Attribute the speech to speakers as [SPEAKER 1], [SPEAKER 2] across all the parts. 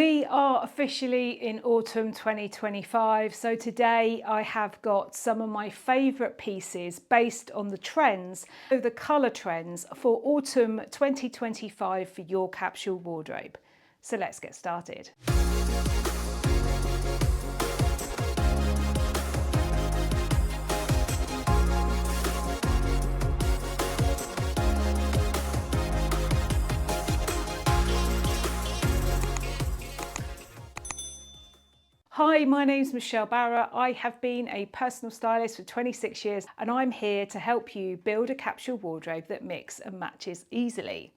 [SPEAKER 1] We are officially in autumn 2025, so today I have got some of my favourite pieces based on the trends, so the colour trends for autumn 2025 for your capsule wardrobe. So let's get started. Hi, my name's Michelle Barra. I have been a personal stylist for 26 years and I'm here to help you build a capsule wardrobe that mix and matches easily.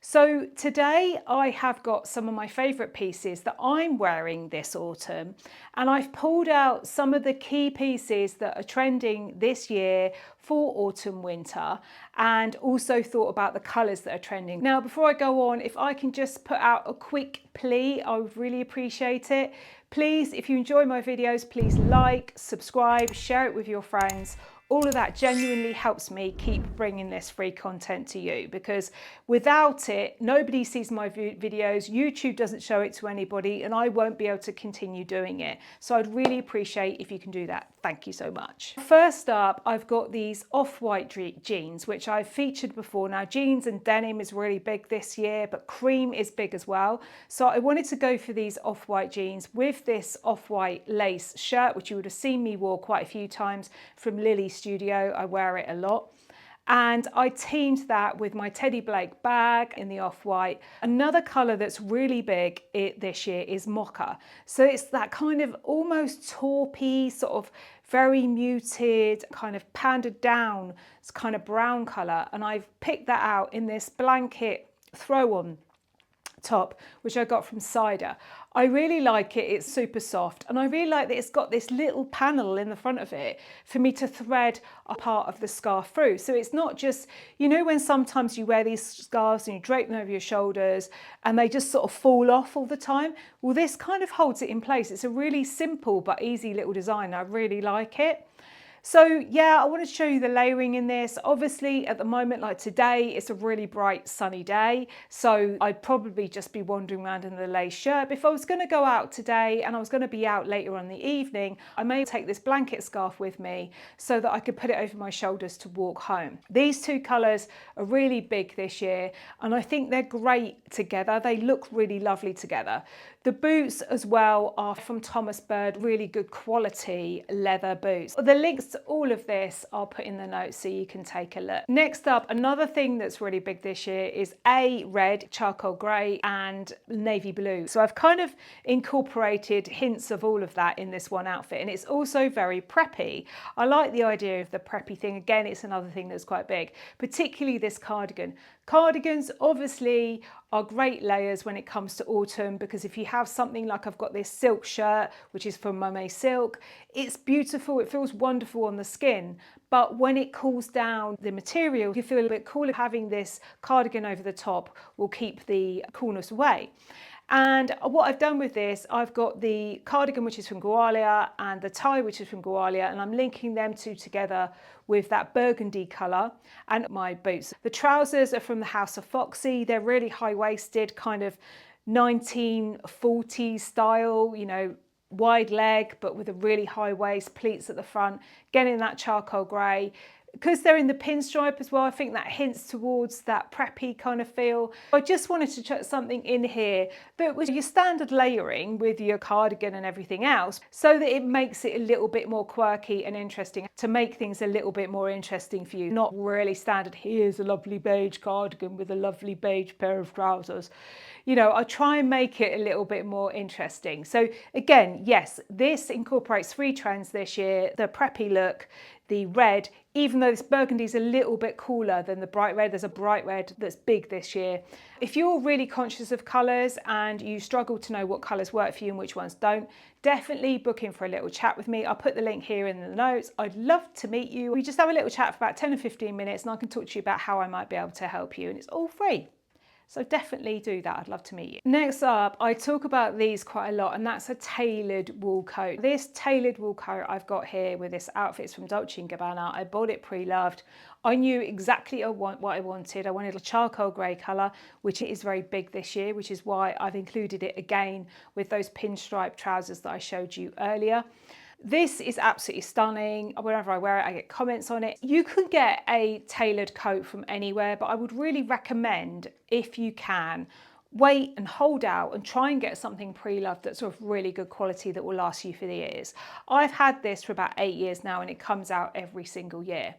[SPEAKER 1] So today I have got some of my favourite pieces that I'm wearing this autumn, and I've pulled out some of the key pieces that are trending this year for autumn winter, and also thought about the colours that are trending. Now before I go on, if I can just put out a quick plea, I would really appreciate it. Please, if you enjoy my videos, please like, subscribe, share it with your friends. All of that genuinely helps me keep bringing this free content to you, because without it, nobody sees my videos, YouTube doesn't show it to anybody, and I won't be able to continue doing it. So I'd really appreciate if you can do that. Thank you so much. First up, I've got these off-white jeans, which I've featured before. Now, jeans and denim is really big this year, but cream is big as well. So I wanted to go for these off-white jeans with this off-white lace shirt, which you would have seen me wear quite a few times from Lily Studio. I wear it a lot. And I teamed that with my Teddy Blake bag in the off-white. Another colour that's really big this year is mocha. So it's that kind of almost taupey, sort of very muted, kind of pandered down, it's kind of brown colour. And I've picked that out in this blanket throw-on top, which I got from Cider. I really like it, it's super soft, and I really like that it's got this little panel in the front of it for me to thread a part of the scarf through. So it's not just, you know, when sometimes you wear these scarves and you drape them over your shoulders and they just sort of fall off all the time. Well, this kind of holds it in place. It's a really simple but easy little design. I really like it. So yeah, I want to show you the layering in this. Obviously at the moment, like today, it's a really bright sunny day. So I'd probably just be wandering around in the lace shirt. But if I was going to go out today and I was going to be out later on in the evening, I may take this blanket scarf with me so that I could put it over my shoulders to walk home. These two colours are really big this year, and I think they're great together. They look really lovely together. The boots as well are from Thomas Bird, really good quality leather boots. The links to all of this I'll put in the notes so you can take a look. Next up, another thing that's really big this year is red, charcoal grey and navy blue. So I've kind of incorporated hints of all of that in this one outfit, and it's also very preppy. I like the idea of the preppy thing. Again, it's another thing that's quite big, particularly this cardigan. Cardigans obviously are great layers when it comes to autumn, because if you have something like I've got this silk shirt, which is from Mame Silk, it's beautiful, it feels wonderful on the skin, but when it cools down the material, you feel a bit cooler. Having this cardigan over the top will keep the coolness away. And what I've done with this, I've got the cardigan, which is from Gwalia, and the tie, which is from Gwalia, and I'm linking them two together with that burgundy colour, and my boots. The trousers are from the House of Foxy. They're really high-waisted, kind of 1940s style, you know, wide leg, but with a really high waist, pleats at the front, getting that charcoal grey. Because they're in the pinstripe as well, I think that hints towards that preppy kind of feel. I just wanted to chuck something in here that was your standard layering with your cardigan and everything else, so that it makes it a little bit more quirky and interesting, to make things a little bit more interesting for you. Not really standard, here's a lovely beige cardigan with a lovely beige pair of trousers. You know, I try and make it a little bit more interesting. So again, yes, this incorporates three trends this year: the preppy look, the red, even though this burgundy is a little bit cooler than the bright red. There's a bright red that's big this year. If you're really conscious of colours and you struggle to know what colours work for you and which ones don't, definitely book in for a little chat with me. I'll put the link here in the notes. I'd love to meet you. We just have a little chat for about 10 or 15 minutes and I can talk to you about how I might be able to help you, and it's all free. So definitely do that. I'd love to meet you. Next up, I talk about these quite a lot, and that's a tailored wool coat. This tailored wool coat I've got here with this outfit is from Dolce and Gabanna. I bought it pre-loved. I knew exactly what I wanted. I wanted a charcoal grey colour, which is very big this year, which is why I've included it again with those pinstripe trousers that I showed you earlier. This is absolutely stunning. Whenever I wear it, I get comments on it. You can get a tailored coat from anywhere, but I would really recommend, if you can, wait and hold out and try and get something pre-loved that's of really good quality that will last you for the years. I've had this for about 8 years now, and it comes out every single year.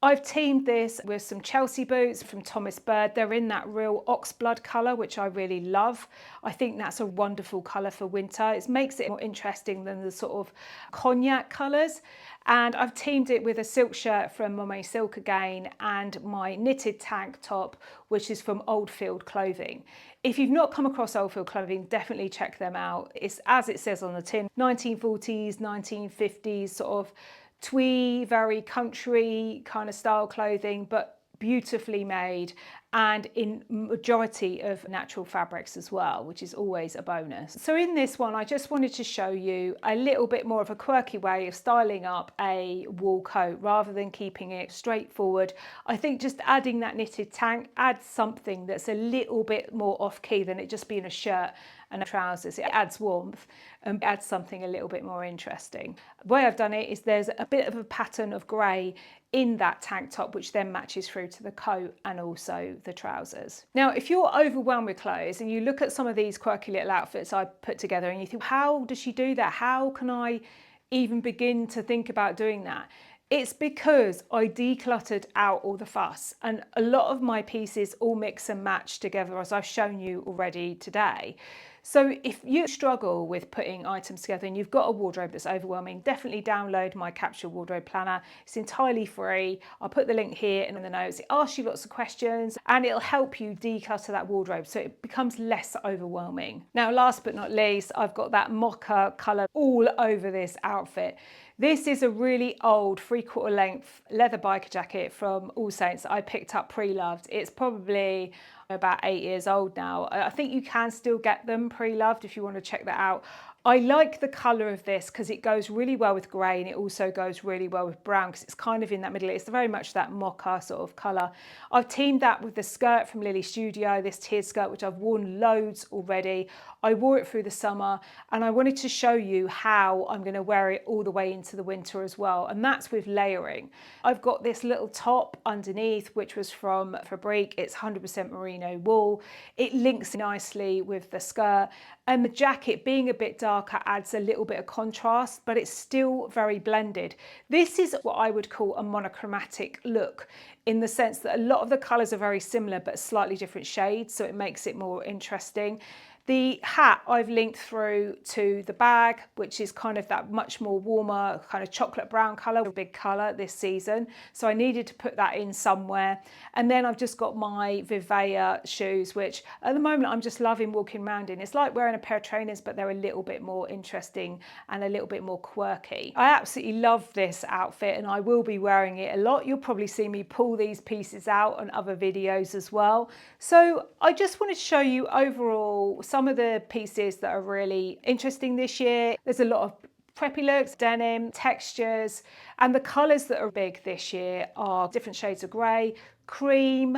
[SPEAKER 1] I've teamed this with some Chelsea boots from Thomas Bird. They're in that real oxblood colour, which I really love. I think that's a wonderful colour for winter. It makes it more interesting than the sort of cognac colours. And I've teamed it with a silk shirt from Mocha Silk again, and my knitted tank top, which is from Oldfield Clothing. If you've not come across Oldfield Clothing, definitely check them out. It's, as it says on the tin, 1940s, 1950s sort of twee, very country kind of style clothing, but beautifully made and in majority of natural fabrics as well, which is always a bonus. So in this one, I just wanted to show you a little bit more of a quirky way of styling up a wool coat rather than keeping it straightforward. I think just adding that knitted tank adds something that's a little bit more off-key than it just being a shirt and trousers. It adds warmth and adds something a little bit more interesting. The way I've done it is there's a bit of a pattern of grey in that tank top, which then matches through to the coat and also the trousers. Now, if you're overwhelmed with clothes and you look at some of these quirky little outfits I put together and you think, how does she do that? How can I even begin to think about doing that? It's because I decluttered out all the fuss, and a lot of my pieces all mix and match together, as I've shown you already today. So if you struggle with putting items together and you've got a wardrobe that's overwhelming, definitely download my Capsule wardrobe planner. It's entirely free. I'll put the link here and in the notes. It asks you lots of questions and it'll help you declutter that wardrobe so it becomes less overwhelming. Now, last but not least, I've got that mocha colour all over this outfit. This is a really old 3/4 length leather biker jacket from All Saints that I picked up pre-loved. It's probably about 8 years old now. I think you can still get them pre-loved if you want to check that out. I like the colour of this because it goes really well with grey and it also goes really well with brown because it's kind of in that middle. It's very much that mocha sort of colour. I've teamed that with the skirt from Lily Studio, this tiered skirt, which I've worn loads already. I wore it through the summer and I wanted to show you how I'm going to wear it all the way into the winter as well. And that's with layering. I've got this little top underneath, which was from Preppy. It's 100% merino wool. It links nicely with the skirt. And the jacket, being a bit darker, adds a little bit of contrast, but it's still very blended. This is what I would call a monochromatic look, in the sense that a lot of the colours are very similar, but slightly different shades, so it makes it more interesting. The hat I've linked through to the bag, which is kind of that much more warmer kind of chocolate brown colour, a big colour this season. So I needed to put that in somewhere. And then I've just got my Vivea shoes, which at the moment I'm just loving walking around in. It's like wearing a pair of trainers, but they're a little bit more interesting and a little bit more quirky. I absolutely love this outfit and I will be wearing it a lot. You'll probably see me pull these pieces out on other videos as well. So I just wanted to show you overall some of the pieces that are really interesting this year. There's a lot of preppy looks, denim, textures, and the colours that are big this year are different shades of grey, cream,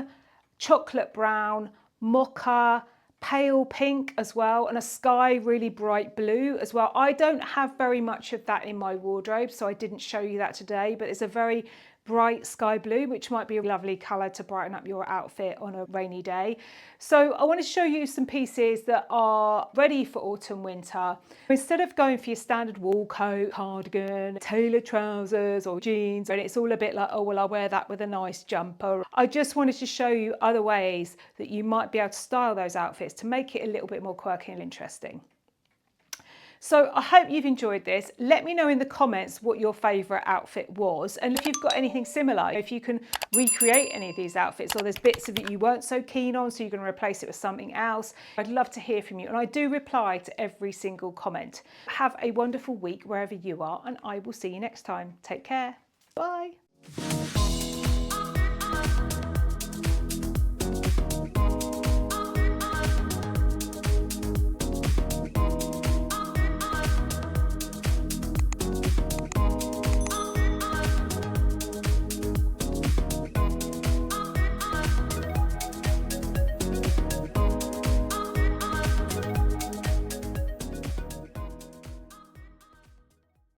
[SPEAKER 1] chocolate brown, mocha, pale pink as well, and a sky really bright blue as well. I don't have very much of that in my wardrobe, so I didn't show you that today, but it's a very bright sky blue, which might be a lovely colour to brighten up your outfit on a rainy day. So I want to show you some pieces that are ready for autumn winter. Instead of going for your standard wool coat, cardigan, tailored trousers or jeans, and it's all a bit like, oh well, I'll wear that with a nice jumper. I just wanted to show you other ways that you might be able to style those outfits to make it a little bit more quirky and interesting. So I hope you've enjoyed this. Let me know in the comments what your favourite outfit was, and if you've got anything similar, if you can recreate any of these outfits, or there's bits of it you weren't so keen on, so you're going to replace it with something else. I'd love to hear from you, and I do reply to every single comment. Have a wonderful week wherever you are, and I will see you next time. Take care. Bye.